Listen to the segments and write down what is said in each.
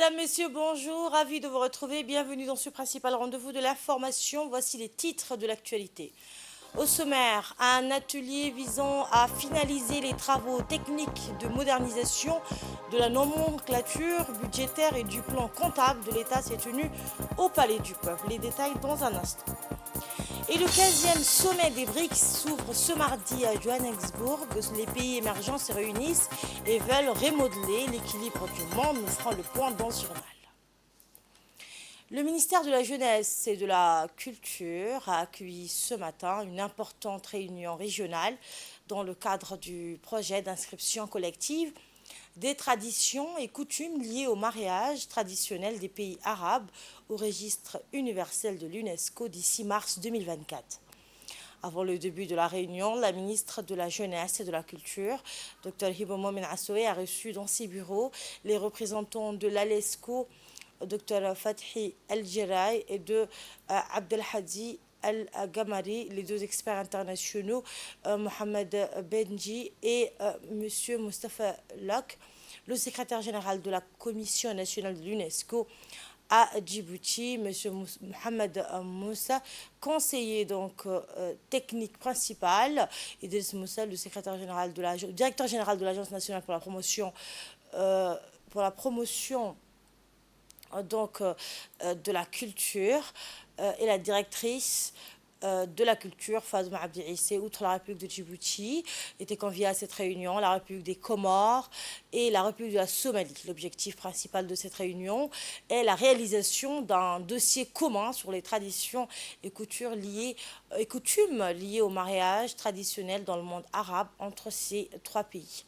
Mesdames, Messieurs, bonjour, ravi de vous retrouver. Bienvenue dans ce principal rendez-vous de l'information. Voici les titres de l'actualité. Au sommaire, un atelier visant à finaliser les travaux techniques de modernisation de la nomenclature budgétaire et du plan comptable de l'État s'est tenu au Palais du Peuple. Les détails dans un instant. Et le 15e sommet des BRICS s'ouvre ce mardi à Johannesburg. Les pays émergents se réunissent et veulent remodeler l'équilibre du monde. Nous ferons le point dans ce journal. Le ministère de la Jeunesse et de la Culture a accueilli ce matin une importante réunion régionale dans le cadre du projet d'inscription collective des traditions et coutumes liées au mariage traditionnel des pays arabes au registre universel de l'UNESCO d'ici mars 2024. Avant le début de la réunion, la ministre de la Jeunesse et de la Culture, Dr Hibo Momen Assoué, a reçu dans ses bureaux les représentants de l'ALESCO, Dr Fathi El-Jeraï et de Abdelhadi Al-Gamari, les deux experts internationaux, Mohamed Benji et M. Mustafa Lok, le secrétaire général de la Commission nationale de l'UNESCO à Djibouti, M. Mohamed Moussa, conseiller technique principal, et Idriss Moussa, le secrétaire général de directeur général de l'Agence nationale pour la promotion de la culture, et la directrice de la culture, Fazma Abdi Issé, outre la République de Djibouti, était conviée à cette réunion, la République des Comores et la République de la Somalie. L'objectif principal de cette réunion est la réalisation d'un dossier commun sur les traditions et coutumes liées au mariage traditionnel dans le monde arabe entre ces trois pays.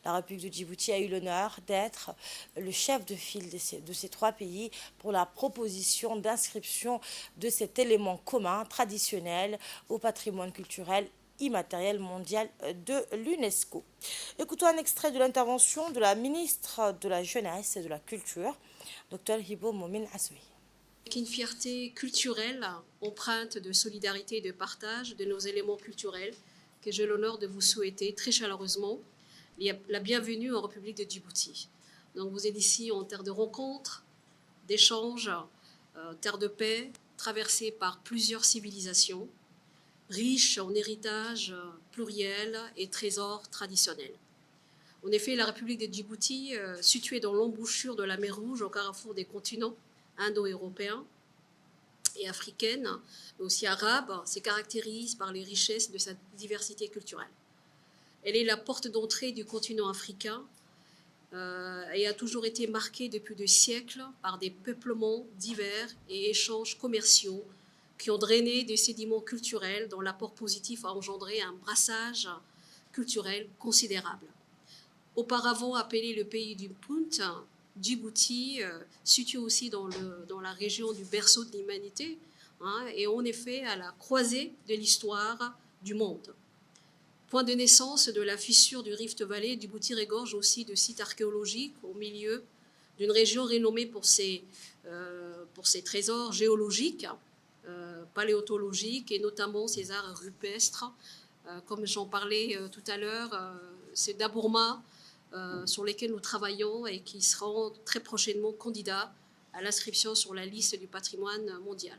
La République de Djibouti a eu l'honneur d'être le chef de file de ces trois pays pour la proposition d'inscription de cet élément commun traditionnel au patrimoine culturel immatériel mondial de l'UNESCO. Écoutons un extrait de l'intervention de la ministre de la Jeunesse et de la Culture, Dr Hibo Momen Assoué. Avec une fierté culturelle, empreinte de solidarité et de partage de nos éléments culturels, que j'ai l'honneur de vous souhaiter très chaleureusement la bienvenue en République de Djibouti. Donc vous êtes ici en terre de rencontres, d'échanges, terre de paix, traversée par plusieurs civilisations, riche en héritage pluriel et trésors traditionnels. En effet, la République de Djibouti, située dans l'embouchure de la mer Rouge, au carrefour des continents indo-européens et africaines, mais aussi arabes, se caractérise par les richesses de sa diversité culturelle. Elle est la porte d'entrée du continent africain et a toujours été marquée depuis des siècles par des peuplements divers et échanges commerciaux qui ont drainé des sédiments culturels dont l'apport positif a engendré un brassage culturel considérable. Auparavant appelé le pays du Punt, Djibouti, situé aussi dans la région du berceau de l'humanité, est en effet à la croisée de l'histoire du monde. Point de naissance de la fissure du Rift Valley, Djibouti regorge aussi de sites archéologiques au milieu d'une région renommée pour ses trésors géologiques, paléontologiques et notamment ses arts rupestres. Comme j'en parlais tout à l'heure, c'est Dabourma sur lesquels nous travaillons et qui seront très prochainement candidats à l'inscription sur la liste du patrimoine mondial.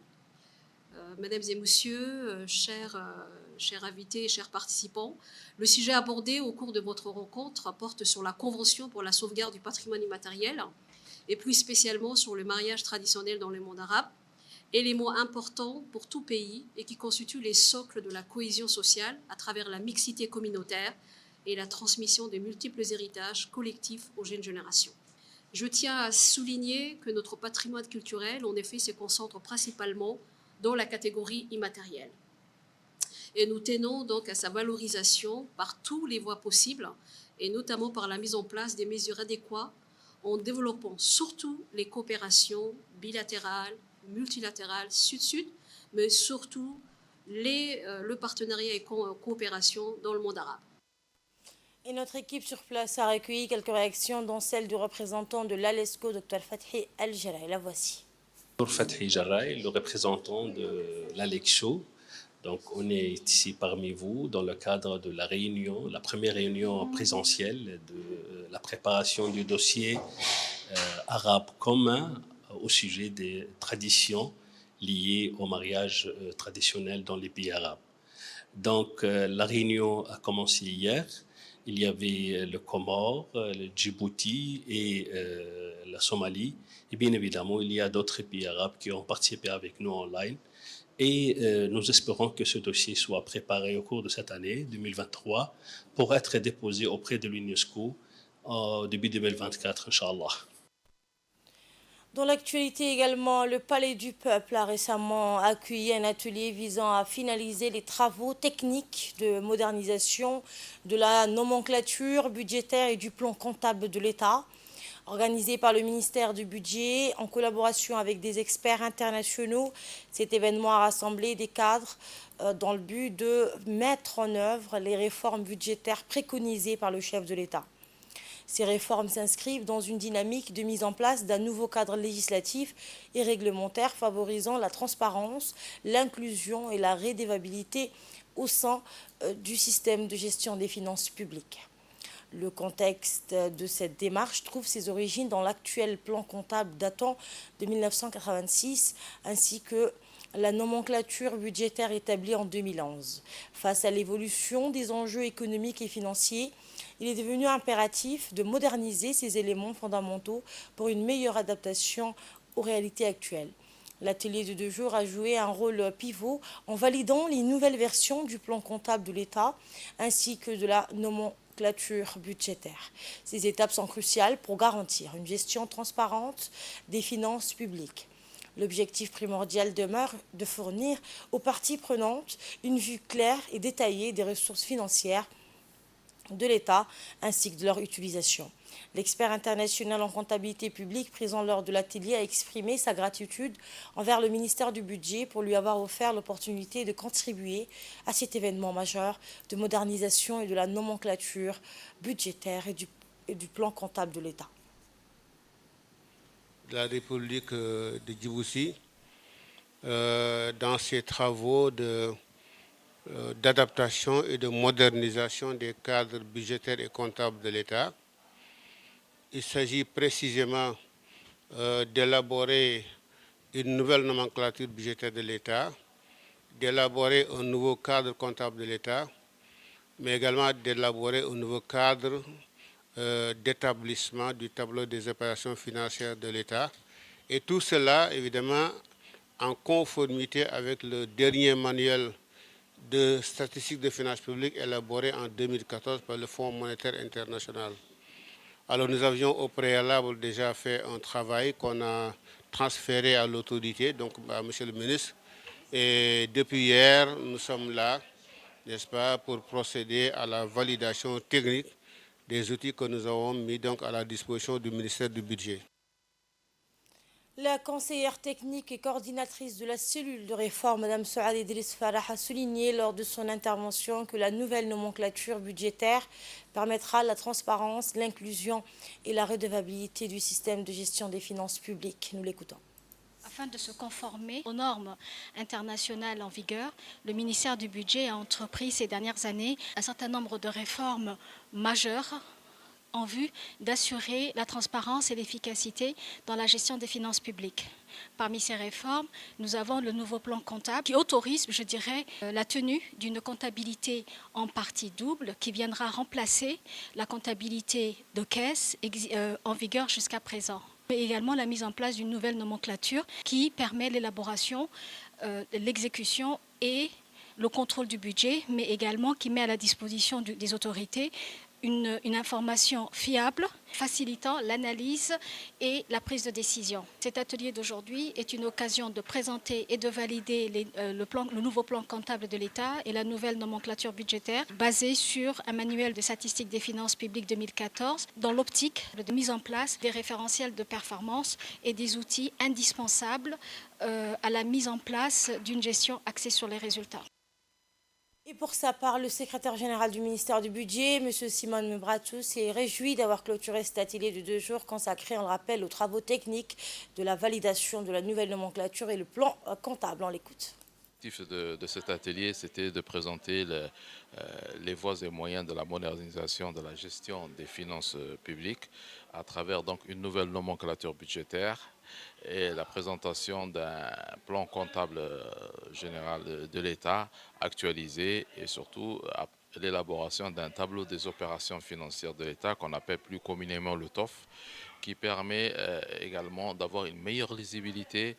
Mesdames et messieurs, chers invités et chers participants, le sujet abordé au cours de votre rencontre porte sur la Convention pour la sauvegarde du patrimoine immatériel et plus spécialement sur le mariage traditionnel dans le monde arabe, élément important pour tout pays et qui constitue les socles de la cohésion sociale à travers la mixité communautaire et la transmission de multiples héritages collectifs aux jeunes générations. Je tiens à souligner que notre patrimoine culturel, en effet, se concentre principalement dans la catégorie immatérielle. Et nous tenons donc à sa valorisation par tous les voies possibles, et notamment par la mise en place des mesures adéquates en développant surtout les coopérations bilatérales, multilatérales, sud-sud, mais surtout le partenariat et coopération dans le monde arabe. Et notre équipe sur place a recueilli quelques réactions, dont celle du représentant de l'ALESCO, Dr Fathi El-Jeraï. La voici. Dr Fathi El-Jeraï, le représentant de l'ALESCO, Donc, on est ici parmi vous dans le cadre de la réunion, la première réunion présentielle de la préparation du dossier arabe commun au sujet des traditions liées au mariage traditionnel dans les pays arabes. Donc, la réunion a commencé hier. Il y avait le Comore, le Djibouti et la Somalie. Et bien évidemment, il y a d'autres pays arabes qui ont participé avec nous online. Et nous espérons que ce dossier soit préparé au cours de cette année 2023 pour être déposé auprès de l'UNESCO au début 2024, Inch'Allah. Dans l'actualité également, le Palais du Peuple a récemment accueilli un atelier visant à finaliser les travaux techniques de modernisation de la nomenclature budgétaire et du plan comptable de l'État. Organisé par le ministère du Budget en collaboration avec des experts internationaux, cet événement a rassemblé des cadres dans le but de mettre en œuvre les réformes budgétaires préconisées par le chef de l'État. Ces réformes s'inscrivent dans une dynamique de mise en place d'un nouveau cadre législatif et réglementaire favorisant la transparence, l'inclusion et la redevabilité au sein du système de gestion des finances publiques. Le contexte de cette démarche trouve ses origines dans l'actuel plan comptable datant de 1986 ainsi que la nomenclature budgétaire établie en 2011. Face à l'évolution des enjeux économiques et financiers, il est devenu impératif de moderniser ces éléments fondamentaux pour une meilleure adaptation aux réalités actuelles. L'atelier de 2 jours a joué un rôle pivot en validant les nouvelles versions du plan comptable de l'État ainsi que de la nomenclature budgétaire. Ces étapes sont cruciales pour garantir une gestion transparente des finances publiques. L'objectif primordial demeure de fournir aux parties prenantes une vue claire et détaillée des ressources financières de l'État ainsi que de leur utilisation. L'expert international en comptabilité publique présent lors de l'atelier a exprimé sa gratitude envers le ministère du Budget pour lui avoir offert l'opportunité de contribuer à cet événement majeur de modernisation et de la nomenclature budgétaire et du plan comptable de l'État. De la République de Djibouti, dans ses travaux d'adaptation et de modernisation des cadres budgétaires et comptables de l'État. Il s'agit précisément d'élaborer une nouvelle nomenclature budgétaire de l'État, d'élaborer un nouveau cadre comptable de l'État, mais également d'élaborer un nouveau cadre d'établissement du tableau des opérations financières de l'État. Et tout cela, évidemment, en conformité avec le dernier manuel de statistiques de finances publiques élaboré en 2014 par le Fonds monétaire international. Alors nous avions au préalable déjà fait un travail qu'on a transféré à l'autorité, donc à Monsieur le ministre. Et depuis hier, nous sommes là, n'est-ce pas, pour procéder à la validation technique des outils que nous avons mis donc à la disposition du ministère du Budget. La conseillère technique et coordinatrice de la cellule de réforme, Mme Souad Idriss Farah, a souligné lors de son intervention que la nouvelle nomenclature budgétaire permettra la transparence, l'inclusion et la redevabilité du système de gestion des finances publiques. Nous l'écoutons. Afin de se conformer aux normes internationales en vigueur, le ministère du Budget a entrepris ces dernières années un certain nombre de réformes majeures en vue d'assurer la transparence et l'efficacité dans la gestion des finances publiques. Parmi ces réformes, nous avons le nouveau plan comptable qui autorise, je dirais, la tenue d'une comptabilité en partie double qui viendra remplacer la comptabilité de caisse en vigueur jusqu'à présent. Mais également la mise en place d'une nouvelle nomenclature qui permet l'élaboration, l'exécution et le contrôle du budget, mais également qui met à la disposition des autorités une information fiable, facilitant l'analyse et la prise de décision. Cet atelier d'aujourd'hui est une occasion de présenter et de valider le nouveau plan comptable de l'État et la nouvelle nomenclature budgétaire basée sur un manuel de statistiques des finances publiques 2014 dans l'optique de mise en place des référentiels de performance et des outils indispensables à la mise en place d'une gestion axée sur les résultats. Et pour sa part, le secrétaire général du ministère du Budget, M. Simon Mebratou, s'est réjoui d'avoir clôturé cet atelier de 2 jours consacré, on le rappelle, aux travaux techniques de la validation de la nouvelle nomenclature et le plan comptable. On l'écoute. L'objectif de cet atelier, c'était de présenter les voies et moyens de la modernisation de la gestion des finances publiques à travers donc une nouvelle nomenclature budgétaire et la présentation d'un plan comptable général de l'État actualisé et surtout l'élaboration d'un tableau des opérations financières de l'État qu'on appelle plus communément le TOF, qui permet également d'avoir une meilleure lisibilité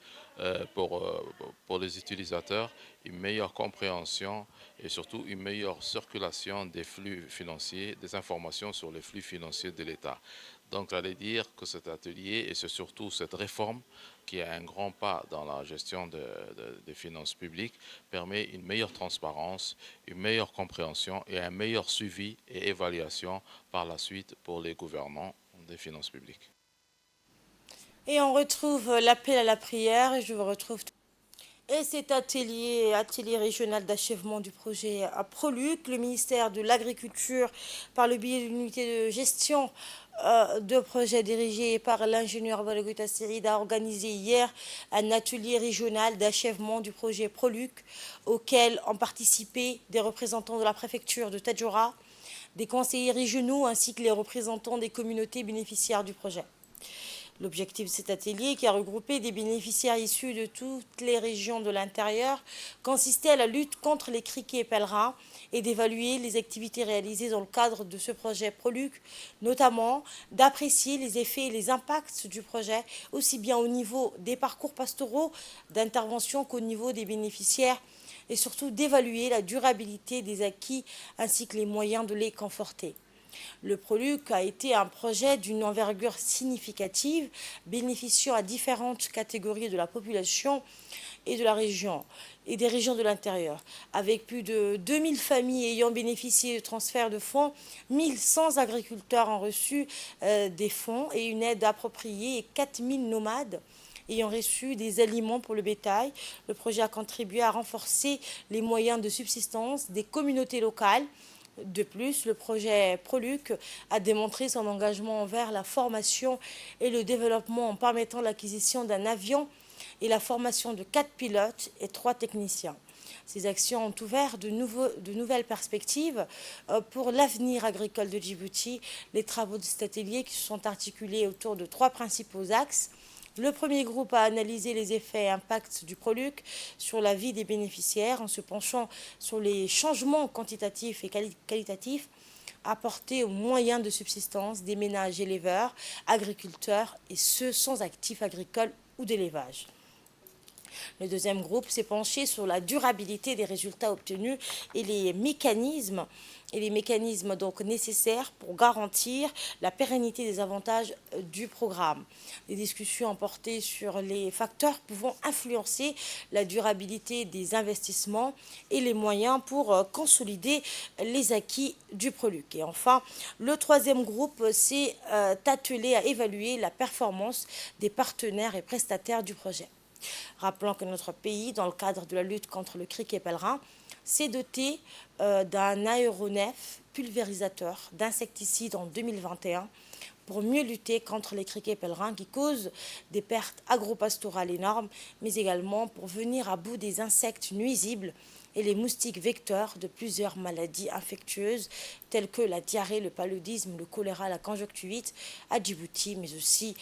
pour les utilisateurs, une meilleure compréhension et surtout une meilleure circulation des flux financiers, des informations sur les flux financiers de l'État. Donc, j'allais dire que cet atelier et c'est surtout cette réforme qui est un grand pas dans la gestion des finances publiques, permet une meilleure transparence, une meilleure compréhension et un meilleur suivi et évaluation par la suite pour les gouvernants des finances publiques. Et on retrouve l'appel à la prière et je vous retrouve. Et cet atelier régional d'achèvement du projet à Proluc, le ministère de l'Agriculture, par le biais d'une unité de gestion de projet dirigé par l'ingénieur Valogota Siride, a organisé hier un atelier régional d'achèvement du projet Proluc, auquel ont participé des représentants de la préfecture de Tadjoura, des conseillers régionaux ainsi que les représentants des communautés bénéficiaires du projet. L'objectif de cet atelier, qui a regroupé des bénéficiaires issus de toutes les régions de l'intérieur, consistait à la lutte contre les criquets pèlerins et d'évaluer les activités réalisées dans le cadre de ce projet Proluc, notamment d'apprécier les effets et les impacts du projet, aussi bien au niveau des parcours pastoraux d'intervention qu'au niveau des bénéficiaires, et surtout d'évaluer la durabilité des acquis ainsi que les moyens de les conforter. Le Proluc a été un projet d'une envergure significative, bénéficiant à différentes catégories de la population et de la région et des régions de l'intérieur, avec plus de 2000 familles ayant bénéficié de transferts de fonds, 1100 agriculteurs ont reçu des fonds et une aide appropriée et 4000 nomades ayant reçu des aliments pour le bétail. Le projet a contribué à renforcer les moyens de subsistance des communautés locales. De plus, le projet Proluc a démontré son engagement envers la formation et le développement en permettant l'acquisition d'un avion et la formation de 4 pilotes et 3 techniciens. Ces actions ont ouvert de nouvelles perspectives pour l'avenir agricole de Djibouti. Les travaux de cet atelier qui se sont articulés autour de 3 principaux axes. Le premier groupe a analysé les effets et impacts du Proluc sur la vie des bénéficiaires en se penchant sur les changements quantitatifs et qualitatifs apportés aux moyens de subsistance des ménages éleveurs, agriculteurs et ceux sans actifs agricoles ou d'élevage. Le deuxième groupe s'est penché sur la durabilité des résultats obtenus et les mécanismes donc nécessaires pour garantir la pérennité des avantages du programme. Les discussions ont porté sur les facteurs pouvant influencer la durabilité des investissements et les moyens pour consolider les acquis du Proluc. Et enfin, le troisième groupe s'est attelé à évaluer la performance des partenaires et prestataires du projet. Rappelons que notre pays, dans le cadre de la lutte contre le criquet pèlerin, s'est doté d'un aéronef pulvérisateur d'insecticides en 2021 pour mieux lutter contre les criquets pèlerins qui causent des pertes agropastorales énormes, mais également pour venir à bout des insectes nuisibles et les moustiques vecteurs de plusieurs maladies infectieuses telles que la diarrhée, le paludisme, le choléra, la conjonctivite à Djibouti, mais aussi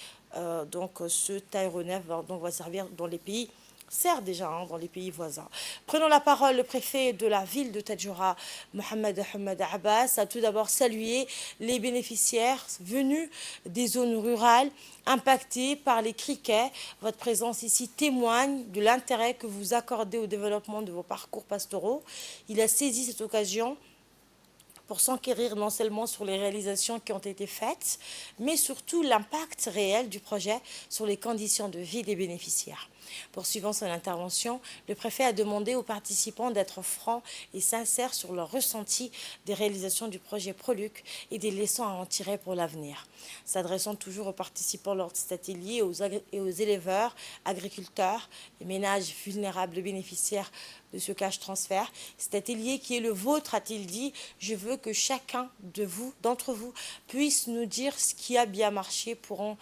donc cet aéronef va servir dans les pays, sert déjà dans les pays voisins. Prenons la parole, le préfet de la ville de Tadjoura, Mohamed Ahmed Abbas, a tout d'abord salué les bénéficiaires venus des zones rurales impactées par les criquets. Votre présence ici témoigne de l'intérêt que vous accordez au développement de vos parcours pastoraux. Il a saisi cette occasion pour s'enquérir non seulement sur les réalisations qui ont été faites, mais surtout l'impact réel du projet sur les conditions de vie des bénéficiaires. Poursuivant son intervention, le préfet a demandé aux participants d'être francs et sincères sur leur ressenti des réalisations du projet Proluc et des leçons à en tirer pour l'avenir. S'adressant toujours aux participants lors de cet atelier et aux éleveurs, agriculteurs et ménages vulnérables bénéficiaires de ce cash transfert, cet atelier qui est le vôtre, a-t-il dit, je veux que chacun d'entre vous puisse nous dire ce qui a bien marché pour en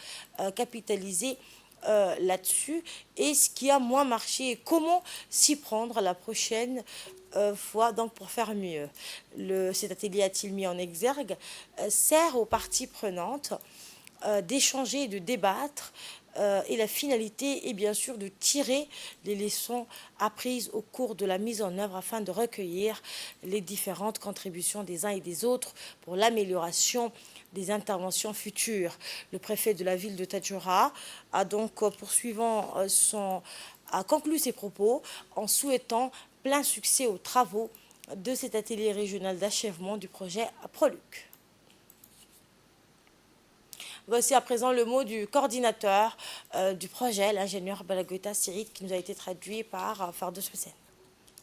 capitaliser là-dessus et ce qui a moins marché et comment s'y prendre la prochaine fois donc pour faire mieux. Cet atelier a-t-il mis en exergue sert aux parties prenantes d'échanger et de débattre et la finalité est bien sûr de tirer les leçons apprises au cours de la mise en œuvre afin de recueillir les différentes contributions des uns et des autres pour l'amélioration des interventions futures. Le préfet de la ville de Tadjoura a donc, a conclu ses propos en souhaitant plein succès aux travaux de cet atelier régional d'achèvement du projet Proluc. Voici à présent le mot du coordinateur du projet, l'ingénieur Balagoita Sirit, qui nous a été traduit par Fardos Hussein.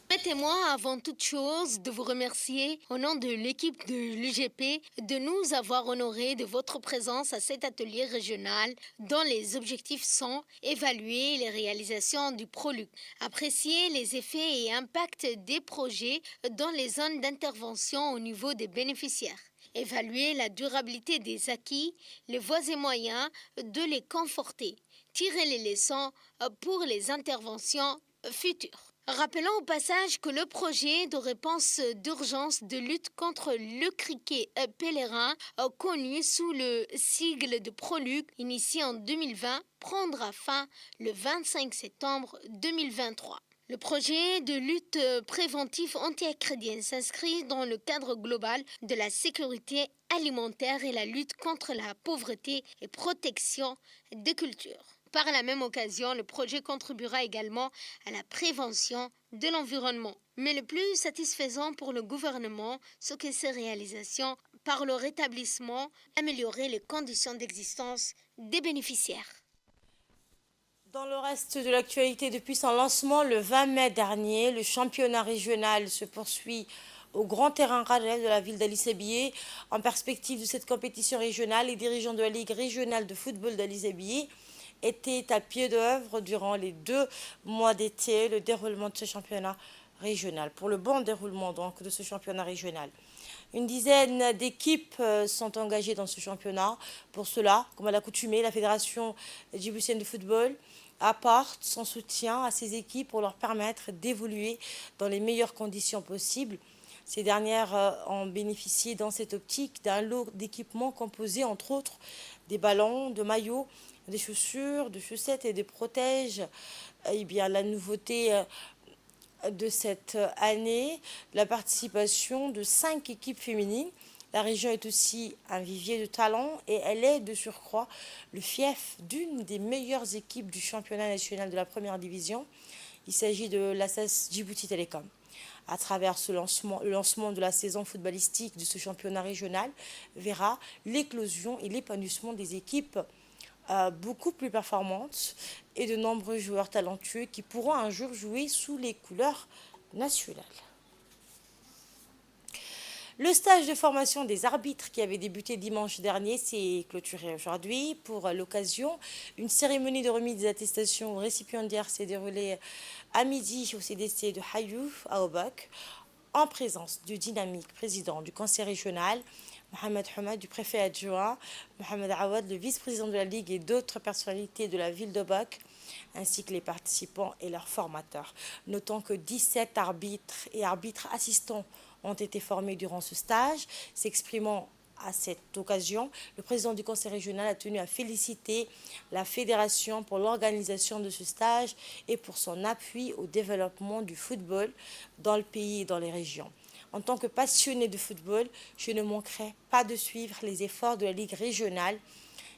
Permettez-moi avant toute chose de vous remercier au nom de l'équipe de l'UGP de nous avoir honorés de votre présence à cet atelier régional dont les objectifs sont évaluer les réalisations du PROLUC, apprécier les effets et impacts des projets dans les zones d'intervention au niveau des bénéficiaires, évaluer la durabilité des acquis, les voies et moyens de les conforter, tirer les leçons pour les interventions futures. Rappelons au passage que le projet de réponse d'urgence de lutte contre le criquet pèlerin, connu sous le sigle de PROLUC, initié en 2020, prendra fin le 25 septembre 2023. Le projet de lutte préventive anti-acrédienne s'inscrit dans le cadre global de la sécurité alimentaire et la lutte contre la pauvreté et protection des cultures. Par la même occasion, le projet contribuera également à la prévention de l'environnement. Mais le plus satisfaisant pour le gouvernement, c'est que ces réalisations, par leur établissement, amélioreraient les conditions d'existence des bénéficiaires. Dans le reste de l'actualité, depuis son lancement le 20 mai dernier, le championnat régional se poursuit au grand terrain Rajel de la ville d'Ali Sebiye. En perspective de cette compétition régionale, les dirigeants de la Ligue régionale de football d'Ali Sebiye était à pied d'œuvre durant les 2 mois d'été le déroulement de ce championnat régional. Pour le bon déroulement donc de ce championnat régional. Une dizaine d'équipes sont engagées dans ce championnat. Pour cela, comme à l'accoutumée, la Fédération djiboutienne de football apporte son soutien à ces équipes pour leur permettre d'évoluer dans les meilleures conditions possibles. Ces dernières ont bénéficié dans cette optique d'un lot d'équipements composé entre autres des ballons, de maillots, des chaussures, de chaussettes et des protèges. Eh bien, la nouveauté de cette année, la participation de 5 équipes féminines. La région est aussi un vivier de talent et elle est de surcroît le fief d'une des meilleures équipes du championnat national de la première division. Il s'agit de l'ASS Djibouti Télécom. À travers le lancement de la saison footballistique de ce championnat régional verra l'éclosion et l'épanouissement des équipes beaucoup plus performantes et de nombreux joueurs talentueux qui pourront un jour jouer sous les couleurs nationales. Le stage de formation des arbitres qui avait débuté dimanche dernier s'est clôturé aujourd'hui. Pour l'occasion, une cérémonie de remise des attestations aux récipiendaires s'est déroulée à midi au CDC de Hayouf à Obak, en présence du dynamique président du conseil régional, Mohamed Hamad, du préfet adjoint, Mohamed Awad, le vice-président de la Ligue et d'autres personnalités de la ville d'Obak, ainsi que les participants et leurs formateurs. Notons que 17 arbitres et arbitres assistants ont été formés durant ce stage. S'exprimant à cette occasion, le président du conseil régional a tenu à féliciter la fédération pour l'organisation de ce stage et pour son appui au développement du football dans le pays et dans les régions. En tant que passionné de football, je ne manquerai pas de suivre les efforts de la Ligue régionale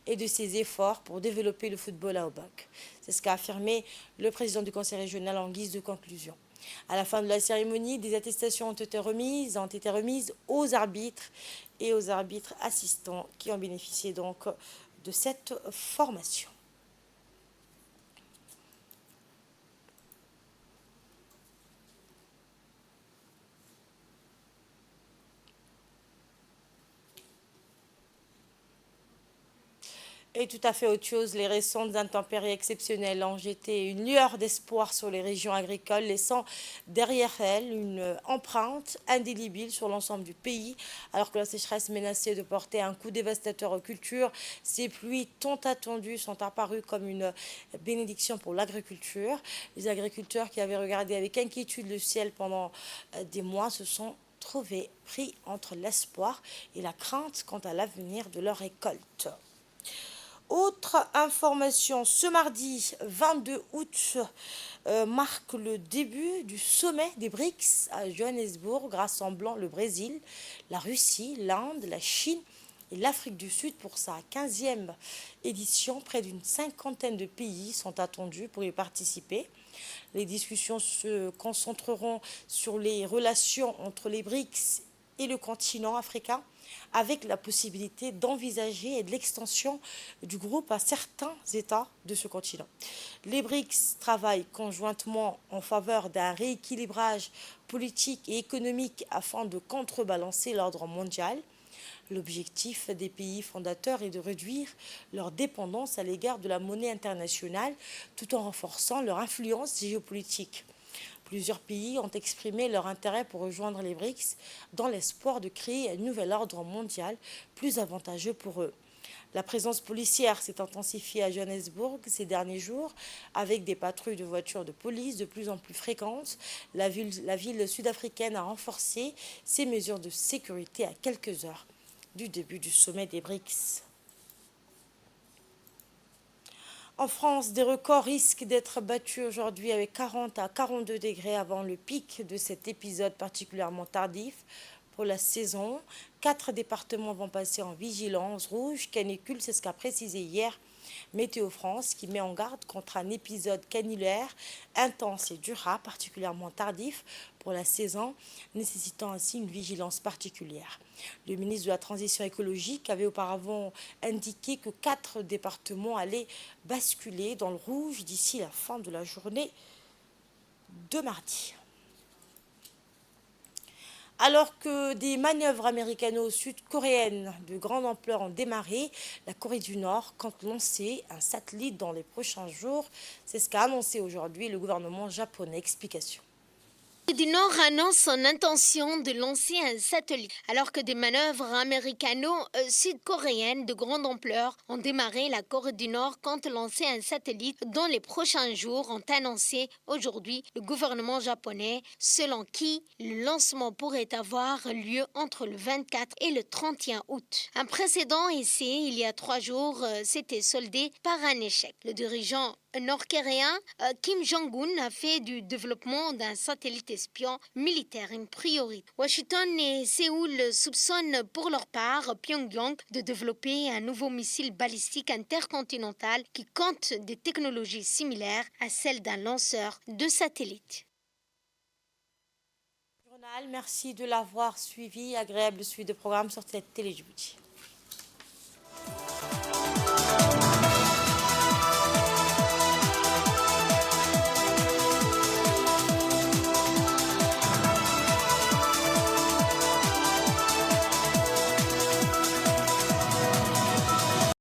et de ses efforts pour développer le football à Obak. C'est ce qu'a affirmé le président du conseil régional en guise de conclusion. À la fin de la cérémonie, des attestations ont été remises aux arbitres et aux arbitres assistants qui ont bénéficié donc de cette formation. Et tout à fait autre chose, les récentes intempéries exceptionnelles ont jeté une lueur d'espoir sur les régions agricoles, laissant derrière elles une empreinte indélébile sur l'ensemble du pays, alors que la sécheresse menaçait de porter un coup dévastateur aux cultures. Ces pluies tant attendues sont apparues comme une bénédiction pour l'agriculture. Les agriculteurs qui avaient regardé avec inquiétude le ciel pendant des mois se sont trouvés pris entre l'espoir et la crainte quant à l'avenir de leur récolte. Autre information, ce mardi 22 août marque le début du sommet des BRICS à Johannesburg, rassemblant le Brésil, la Russie, l'Inde, la Chine et l'Afrique du Sud pour sa 15e édition. Près d'une cinquantaine de pays sont attendus pour y participer. Les discussions se concentreront sur les relations entre les BRICS et le continent africain, avec la possibilité d'envisager de l'extension du groupe à certains États de ce continent. Les BRICS travaillent conjointement en faveur d'un rééquilibrage politique et économique afin de contrebalancer l'ordre mondial. L'objectif des pays fondateurs est de réduire leur dépendance à l'égard de la monnaie internationale tout en renforçant leur influence géopolitique. Plusieurs pays ont exprimé leur intérêt pour rejoindre les BRICS dans l'espoir de créer un nouvel ordre mondial plus avantageux pour eux. La présence policière s'est intensifiée à Johannesburg ces derniers jours avec des patrouilles de voitures de police de plus en plus fréquentes. La ville sud-africaine a renforcé ses mesures de sécurité à quelques heures du début du sommet des BRICS. En France, des records risquent d'être battus aujourd'hui avec 40 à 42 degrés avant le pic de cet épisode particulièrement tardif pour la saison. 4 départements vont passer en vigilance rouge canicule, c'est ce qu'a précisé hier Météo France, qui met en garde contre un épisode caniculaire intense et durable, particulièrement tardif pour la saison, nécessitant ainsi une vigilance particulière. Le ministre de la Transition écologique avait auparavant indiqué que 4 départements allaient basculer dans le rouge d'ici la fin de la journée de mardi. Alors que des manœuvres américano-sud-coréennes de grande ampleur ont démarré, la Corée du Nord compte lancer un satellite dans les prochains jours. C'est ce qu'a annoncé aujourd'hui le gouvernement japonais. Explication. La Corée du Nord annonce son intention de lancer un satellite, alors que des manœuvres américano-sud-coréennes de grande ampleur ont démarré. La Corée du Nord compte lancer un satellite dans les prochains jours, ont annoncé aujourd'hui le gouvernement japonais, selon qui le lancement pourrait avoir lieu entre le 24 et le 31 août. Un précédent essai, il y a 3 jours, s'était soldé par un échec. Le dirigeant nord-coréen Kim Jong-un a fait du développement d'un satellite espion militaire une priorité. Washington et Séoul soupçonnent pour leur part Pyongyang de développer un nouveau missile balistique intercontinental qui compte des technologies similaires à celles d'un lanceur de satellite. Merci de l'avoir suivi. Agréable suite de programme sur cette télé Djibouti.